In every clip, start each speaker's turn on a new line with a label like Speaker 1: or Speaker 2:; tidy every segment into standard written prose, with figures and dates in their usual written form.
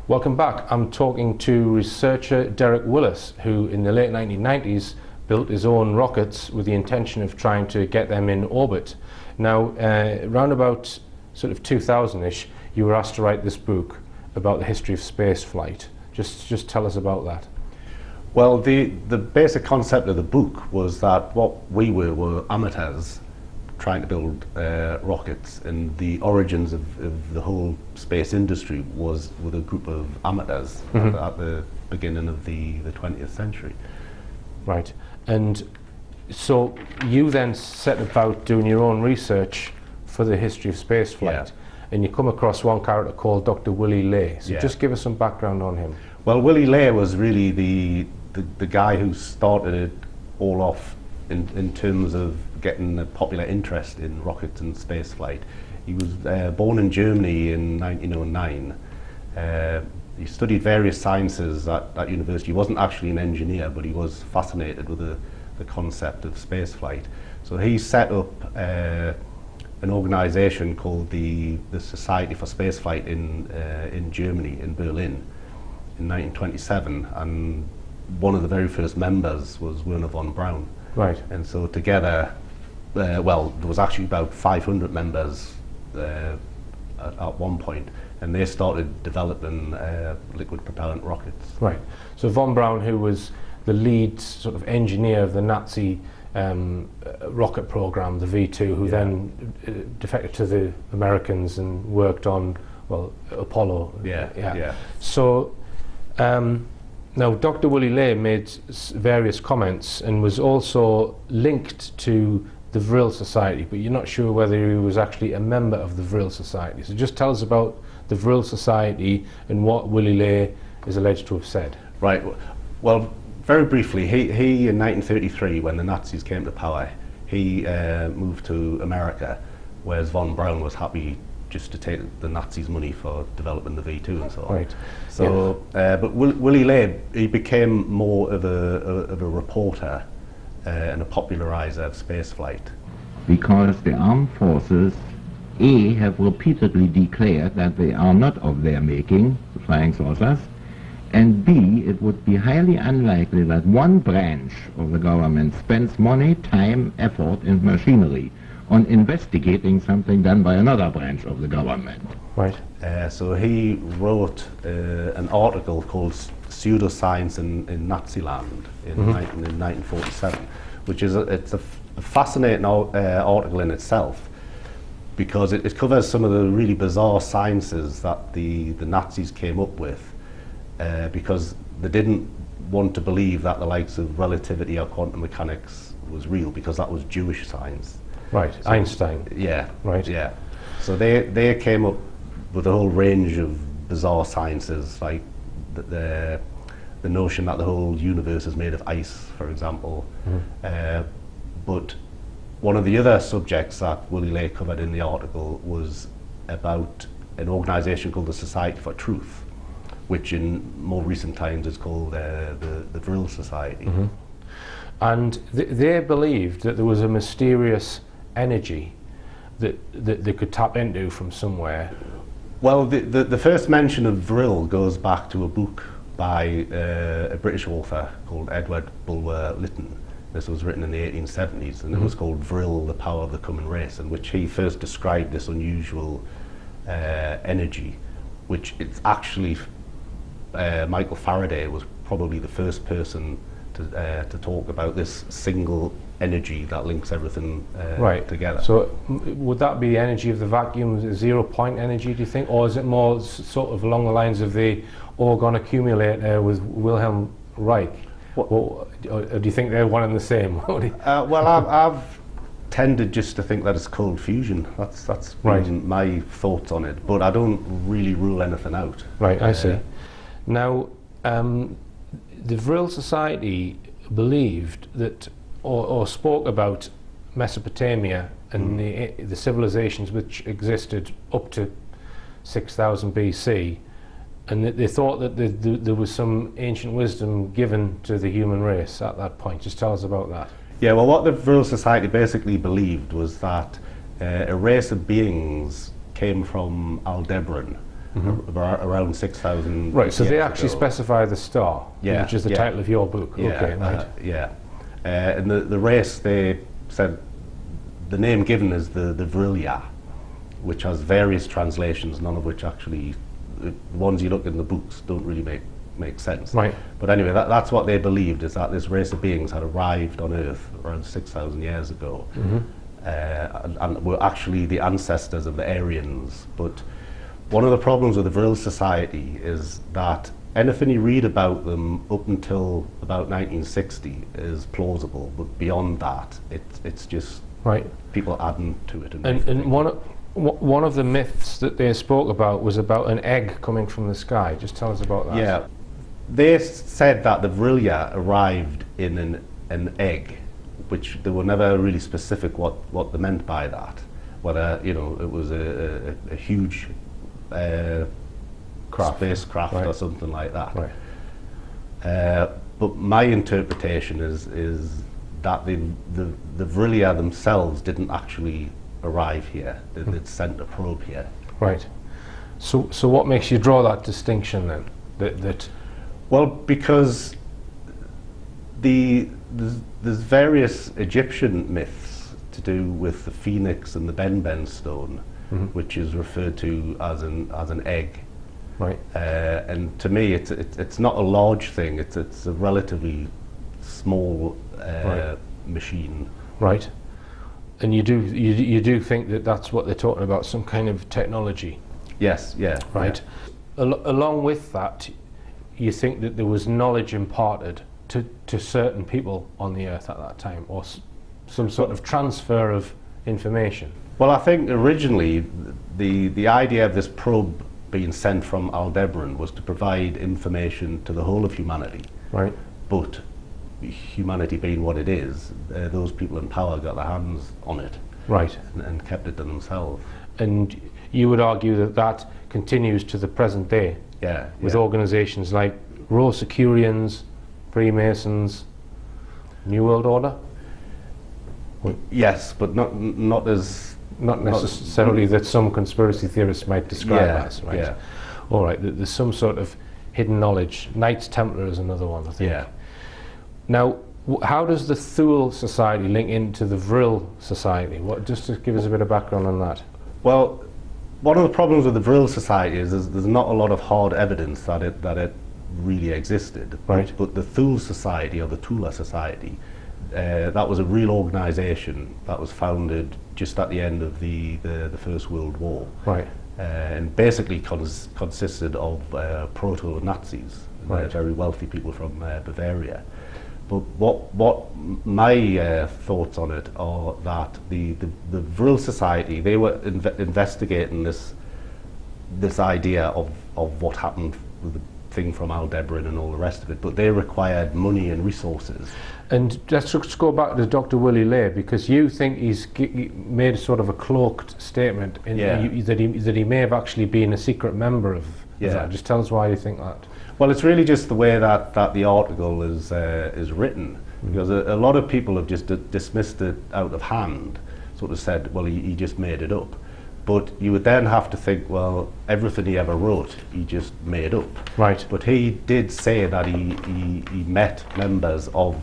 Speaker 1: Welcome back. I'm talking to researcher Derek Willis, who in the late 1990s built his own rockets with the intention of trying to get them in orbit. Now, round about sort of 2000-ish, you were asked to write this book about the history of space flight. Just tell us about that.
Speaker 2: Well, the basic concept of the book was that what we were amateurs trying to build rockets, and the origins of the whole space industry was with a group of amateurs at the beginning of the 20th century.
Speaker 1: Right. And so you then set about doing your own research for the history of space flight, and you come across one character called Dr. Willy Ley. So just give us some background on him.
Speaker 2: Well, Willy Ley was really the guy who started it all off in terms of getting a popular interest in rockets and space flight. He was born in Germany in 1909. He studied various sciences at university. He wasn't actually an engineer, but he was fascinated with the concept of space flight. So he set up an organization called the Society for Spaceflight in Germany, in Berlin, in 1927, and one of the very first members was Wernher von Braun.
Speaker 1: Right.
Speaker 2: And so together, well, there was actually about 500 members at one point, and they started developing liquid propellant rockets.
Speaker 1: Right. So von Braun, who was the lead sort of engineer of the Nazi rocket program, the V2, who then defected to the Americans and worked on, well, Apollo. So now Dr. Willy Ley made various comments and was also linked to the Vril Society, but you're not sure whether he was actually a member of the Vril Society. So just tell us about the Vril Society and what Willy Ley is alleged to have said.
Speaker 2: Right. Well, very briefly, he in 1933, when the Nazis came to power, he moved to America, whereas von Braun was happy just to take the Nazis' money for developing the V2 and so on.
Speaker 1: Right.
Speaker 2: So, but Willy Ley, he became more of a reporter and a popularizer of spaceflight.
Speaker 3: Because the armed forces, A, have repeatedly declared that they are not of their making, the flying saucers, and B, it would be highly unlikely that one branch of the government spends money, time, effort, and machinery on investigating something done by another branch of the government.
Speaker 1: Right.
Speaker 2: So he wrote an article called Pseudoscience in Naziland in 1947, which is it's a fascinating article in itself, because it covers some of the really bizarre sciences that the Nazis came up with, because they didn't want to believe that the likes of relativity or quantum mechanics was real, because that was Jewish science.
Speaker 1: Right, so Einstein.
Speaker 2: Yeah.
Speaker 1: Right.
Speaker 2: Yeah. So they came up with a whole range of bizarre sciences, like the notion that the whole universe is made of ice, for example. But one of the other subjects that Willy Ley covered in the article was about an organisation called the Society for Truth, which in more recent times is called the Vril Society.
Speaker 1: And they believed that there was a mysterious energy that they could tap into from somewhere.
Speaker 2: Well, the first mention of Vril goes back to a book by a British author called Edward Bulwer Lytton. This was written in the 1870s, and it was called Vril, the Power of the Coming Race, in which he first described this unusual energy, which it's actually Michael Faraday was probably the first person to talk about this single energy that links everything together.
Speaker 1: So would that be the energy of the vacuum, zero point energy, do you think? Or is it more sort of along the lines of the orgon accumulator with Wilhelm Reich? Or do you think they're one and the same?
Speaker 2: Well, I've tended just to think that it's cold fusion. That's my thoughts on it, but I don't really rule anything out.
Speaker 1: Right, I see. Now, the Vril Society believed that, or spoke about Mesopotamia and the civilizations which existed up to 6000 BC, and that they thought that there was some ancient wisdom given to the human race at that point. Just tell us about that.
Speaker 2: Yeah, well, what the Vril Society basically believed was that a race of beings came from Aldebaran, around 6,000
Speaker 1: Right, so they
Speaker 2: years
Speaker 1: actually
Speaker 2: ago.
Speaker 1: specify the star,
Speaker 2: Yeah,
Speaker 1: which is the
Speaker 2: yeah.
Speaker 1: title of your book.
Speaker 2: Yeah,
Speaker 1: Okay, right.
Speaker 2: yeah. And the race, they said, the name given is the Vrilya, which has various translations, none of which actually, the ones you look in the books don't really make sense.
Speaker 1: Right.
Speaker 2: But anyway, that's what they believed, is that this race of beings had arrived on Earth around 6,000 years ago, and were actually the ancestors of the Aryans. But one of the problems with the Vril Society is that anything you read about them up until about 1960 is plausible, but beyond that, it's just
Speaker 1: Right.
Speaker 2: people adding to it.
Speaker 1: And one of the myths that they spoke about was about an egg coming from the sky. Just tell us about that.
Speaker 2: Yeah, they said that the Vrilya arrived in an egg, which they were never really specific what they meant by that. Whether, you know, it was a huge spacecraft
Speaker 1: Right.
Speaker 2: or something like that.
Speaker 1: Right.
Speaker 2: But my interpretation is that the Vrilya themselves didn't actually arrive here. They'd sent a probe here.
Speaker 1: Right. So what makes you draw that distinction then? That
Speaker 2: Well, because there's various Egyptian myths to do with the phoenix and the Ben stone, which is referred to as an egg.
Speaker 1: right.
Speaker 2: And to me, it's not a large thing. It's a relatively small machine.
Speaker 1: Right. And you do think that that's what they're talking about, some kind of technology,
Speaker 2: Yes, yeah.
Speaker 1: right? Along with that, you think that there was knowledge imparted to certain people on the Earth at that time, or some sort of transfer of information.
Speaker 2: Well, I think originally the idea of this probe being sent from Aldebaran was to provide information to the whole of humanity.
Speaker 1: Right.
Speaker 2: But humanity being what it is, those people in power got their hands on it
Speaker 1: Right.
Speaker 2: and kept it to themselves.
Speaker 1: And you would argue that that continues to the present day
Speaker 2: Yeah.
Speaker 1: with
Speaker 2: yeah.
Speaker 1: organisations like Rosicrucians, Freemasons, New World Order?
Speaker 2: Yes, but not as
Speaker 1: Not necessarily that some conspiracy theorists might describe as, right?
Speaker 2: Yeah.
Speaker 1: All right, there's some sort of hidden knowledge. Knights Templar is another one, I think.
Speaker 2: Yeah.
Speaker 1: Now, how does the Thule Society link into the Vril Society? Just to give us a bit of background on that.
Speaker 2: Well, one of the problems with the Vril Society is there's not a lot of hard evidence that it really existed.
Speaker 1: Right.
Speaker 2: But the Thule Society, or the Tula Society, that was a real organisation that was founded just at the end of the First World War.
Speaker 1: Right.
Speaker 2: And basically consisted of proto-Nazis,
Speaker 1: Right.
Speaker 2: very wealthy people from Bavaria. But what my thoughts on it are that the Vril Society, they were investigating this idea of what happened with the thing from Aldebaran and all the rest of it, but they required money and resources.
Speaker 1: And let's just go back to Dr. Willie Lay, because you think he made a sort of a cloaked statement that he may have actually been a secret member of that. Just tell us why you think that.
Speaker 2: Well, it's really just the way that the article is written, because a lot of people have just dismissed it out of hand, sort of said, well, he just made it up. But you would then have to think, well, everything he ever wrote, he just made up.
Speaker 1: Right.
Speaker 2: But he did say that he met members of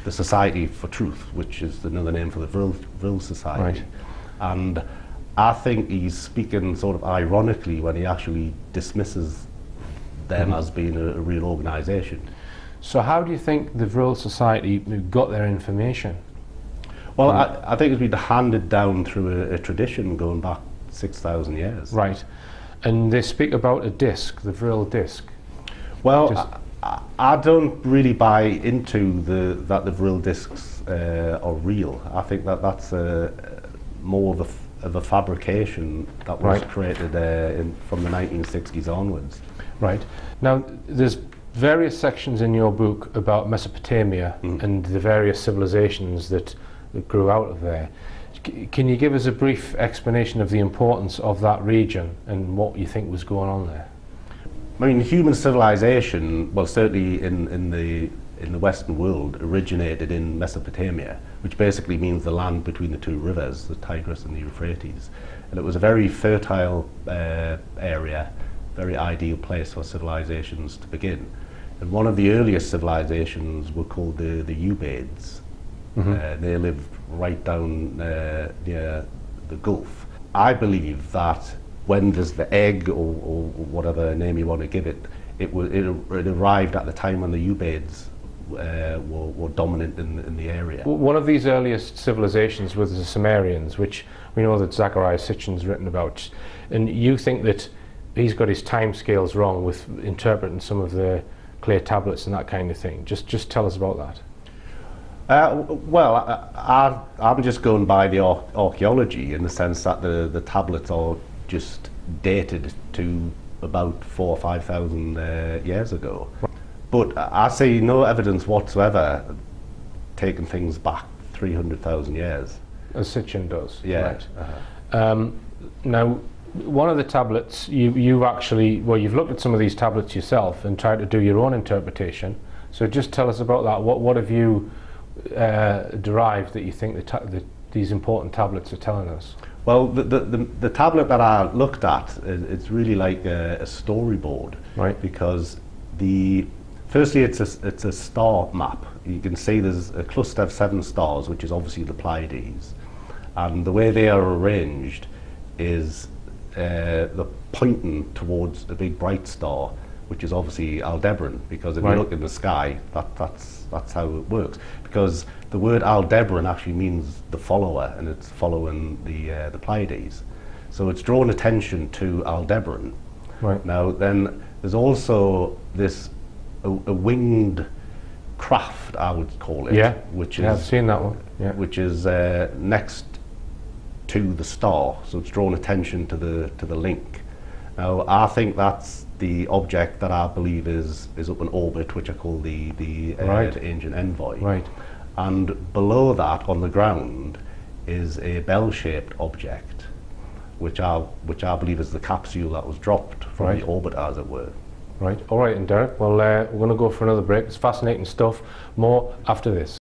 Speaker 2: the Society for Truth, which is another name for the Vril Society.
Speaker 1: Right.
Speaker 2: And I think he's speaking sort of ironically when he actually dismisses them as being a real organisation.
Speaker 1: So how do you think the Vril Society got their information?
Speaker 2: Well, I think it's been handed down through a tradition going back 6,000 years.
Speaker 1: Right. And they speak about a disc, the Vril disc.
Speaker 2: Well, I don't really buy into that the Vril discs are real. I think that's more of a fabrication that was created from the 1960s onwards.
Speaker 1: Right. Now, there's various sections in your book about Mesopotamia and the various civilizations that grew out of there. Can you give us a brief explanation of the importance of that region and what you think was going on there?
Speaker 2: I mean, human civilization, well, certainly in the Western world, originated in Mesopotamia, which basically means the land between the two rivers, the Tigris and the Euphrates. And it was a very fertile area, very ideal place for civilizations to begin. And one of the earliest civilizations were called the Ubaids. They lived right down near the Gulf. I believe that when there's the egg, or whatever name you want to give it, it arrived at the time when the Ubaids were dominant in the area.
Speaker 1: One of these earliest civilizations was the Sumerians, which we know that Zachariah Sitchin's written about. And you think that he's got his time scales wrong with interpreting some of the clay tablets and that kind of thing. Just tell us about that.
Speaker 2: Well, I'm just going by the archaeology, in the sense that the tablets are just dated to about 4,000 or 5,000 years ago. But I see no evidence whatsoever taking things back 300,000 years.
Speaker 1: As Sitchin does.
Speaker 2: Yeah.
Speaker 1: Right. Now, one of the tablets, you've actually, well, you've looked at some of these tablets yourself and tried to do your own interpretation. So just tell us about that. What have you derived that you think these important tablets are telling us?
Speaker 2: Well, the tablet that I looked at, it's really like a storyboard,
Speaker 1: right?
Speaker 2: Because firstly, it's a star map. You can see there's a cluster of 7 stars, which is obviously the Pleiades, and the way they are arranged is they're pointing towards a big bright star, which is obviously Aldebaran. Because if you look in the sky, that's how it works. Because the word Aldebaran actually means the follower, and it's following the Pleiades. So it's drawn attention to Aldebaran.
Speaker 1: Right.
Speaker 2: Now then, there's also this a winged craft, I would call it.
Speaker 1: Yeah.
Speaker 2: Which
Speaker 1: I've
Speaker 2: is
Speaker 1: seen that one. Yeah.
Speaker 2: which is next to the star. So it's drawn attention to the link. Now I think that's the object that I believe is up in orbit, which I call the ancient envoy.
Speaker 1: Right.
Speaker 2: And below that, on the ground, is a bell-shaped object, which I believe is the capsule that was dropped from the orbit, as it were.
Speaker 1: Right. All right, and Derek. Well, we're going to go for another break. It's fascinating stuff. More after this.